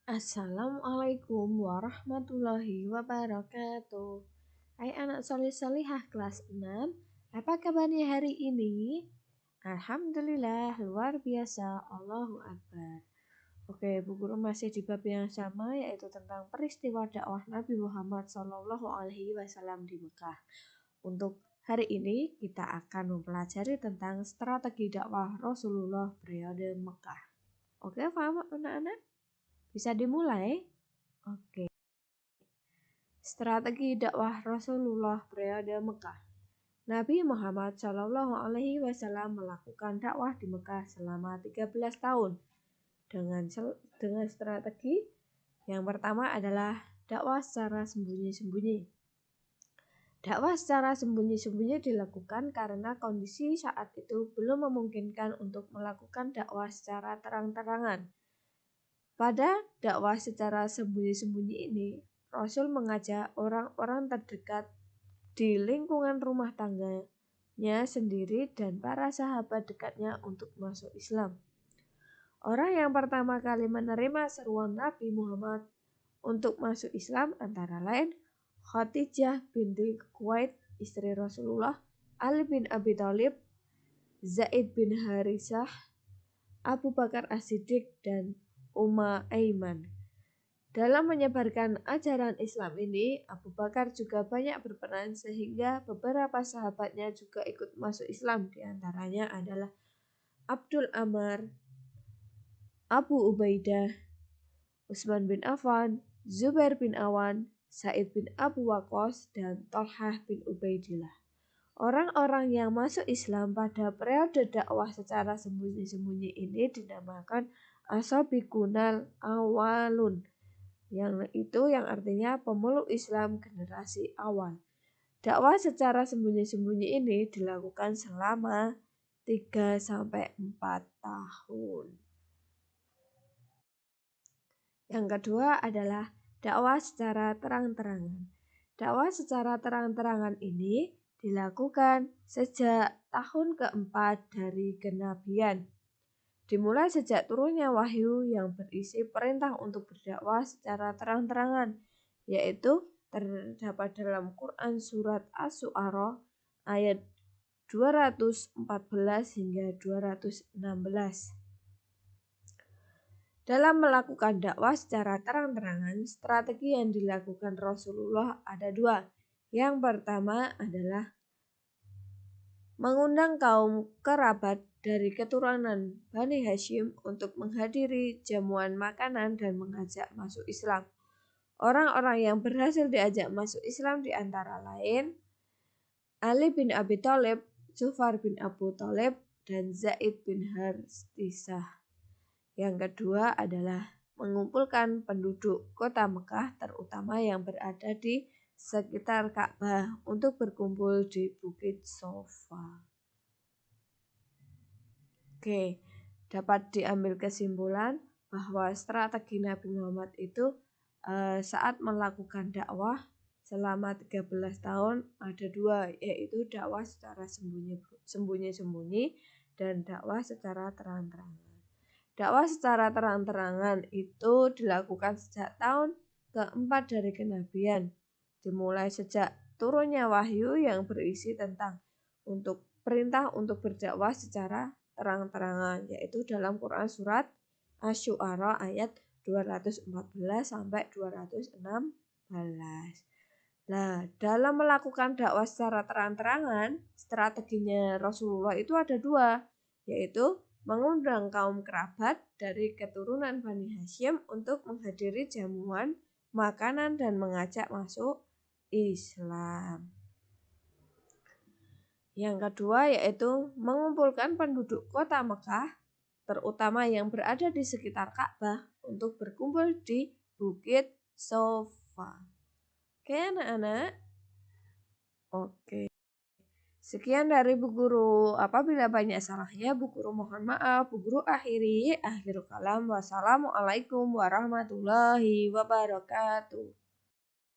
Assalamualaikum warahmatullahi wabarakatuh. Hai anak soleh solihah kelas 6. Apa kabarnya hari ini? Alhamdulillah luar biasa. Allahu Akbar. Oke, Bu Guru masih di bab yang sama, yaitu tentang peristiwa dakwah Nabi Muhammad SAW di Mekah. Untuk hari ini kita akan mempelajari tentang strategi dakwah Rasulullah periode Mekah. Oke, paham anak-anak? Bisa dimulai? Oke. Strategi dakwah Rasulullah periode Mekah. Nabi Muhammad SAW melakukan dakwah di Mekah selama 13 tahun dengan strategi yang pertama adalah dakwah secara sembunyi-sembunyi. Dakwah secara sembunyi-sembunyi dilakukan karena kondisi saat itu belum memungkinkan untuk melakukan dakwah secara terang-terangan. Pada dakwah secara sembunyi-sembunyi ini, Rasul mengajak orang-orang terdekat di lingkungan rumah tangganya sendiri dan para sahabat dekatnya untuk masuk Islam. Orang yang pertama kali menerima seruan Nabi Muhammad untuk masuk Islam antara lain Khadijah binti Khuwailid, istri Rasulullah, Ali bin Abi Thalib, Zaid bin Harisah, Abu Bakar As-Siddiq, dan Aiman. Dalam menyebarkan ajaran Islam ini, Abu Bakar juga banyak berperan sehingga beberapa sahabatnya juga ikut masuk Islam. Di antaranya adalah Abdul Amr, Abu Ubaidah, Utsman bin Affan, Zubair bin Awan, Sa'id bin Abu Waqqas, dan Thalhah bin Ubaidillah. Orang-orang yang masuk Islam pada periode dakwah secara sembunyi-sembunyi ini dinamakan Asabiqunal Awalun, yang artinya pemeluk Islam generasi awal. Dakwah secara sembunyi-sembunyi ini dilakukan selama 3-4 tahun. Yang kedua adalah dakwah secara terang-terangan. Dakwah secara terang-terangan ini dilakukan sejak tahun keempat dari kenabian. Dimulai sejak turunnya wahyu yang berisi perintah untuk berdakwah secara terang-terangan, yaitu terdapat dalam Quran surat Asy-Syu'ara ayat 214 hingga 216. Dalam melakukan dakwah secara terang-terangan, strategi yang dilakukan Rasulullah ada dua. Yang pertama adalah mengundang kaum kerabat dari keturunan Bani Hashim untuk menghadiri jamuan makanan dan mengajak masuk Islam. Orang-orang yang berhasil diajak masuk Islam di antara lain Ali bin Abi Thalib, Ja'far bin Abu Thalib, dan Zaid bin Harisah. Yang kedua adalah mengumpulkan penduduk kota Mekah, terutama yang berada di sekitar Ka'bah, untuk berkumpul di Bukit Sofa. Oke, dapat diambil kesimpulan bahwa strategi Nabi Muhammad itu saat melakukan dakwah selama 13 tahun ada dua, yaitu dakwah secara sembunyi-sembunyi dan dakwah secara terang-terangan. Dakwah secara terang-terangan itu dilakukan sejak tahun keempat dari kenabian, dimulai sejak turunnya wahyu yang berisi tentang perintah untuk berdakwah secara terang-terangan, yaitu dalam Quran surat Asy-Syu'ara ayat 214 sampai 216. Nah, dalam melakukan dakwah secara terang-terangan, strateginya Rasulullah itu ada dua, yaitu mengundang kaum kerabat dari keturunan Bani Hashim untuk menghadiri jamuan makanan dan mengajak masuk Islam. Yang kedua yaitu mengumpulkan penduduk kota Mekah, terutama yang berada di sekitar Ka'bah, untuk berkumpul di Bukit Sofa. Oke anak-anak? Oke. Sekian dari Bu Guru. Apabila banyak salahnya, Bu Guru mohon maaf. Bu Guru akhiri. Akhirul kalam. Wassalamualaikum warahmatullahi wabarakatuh.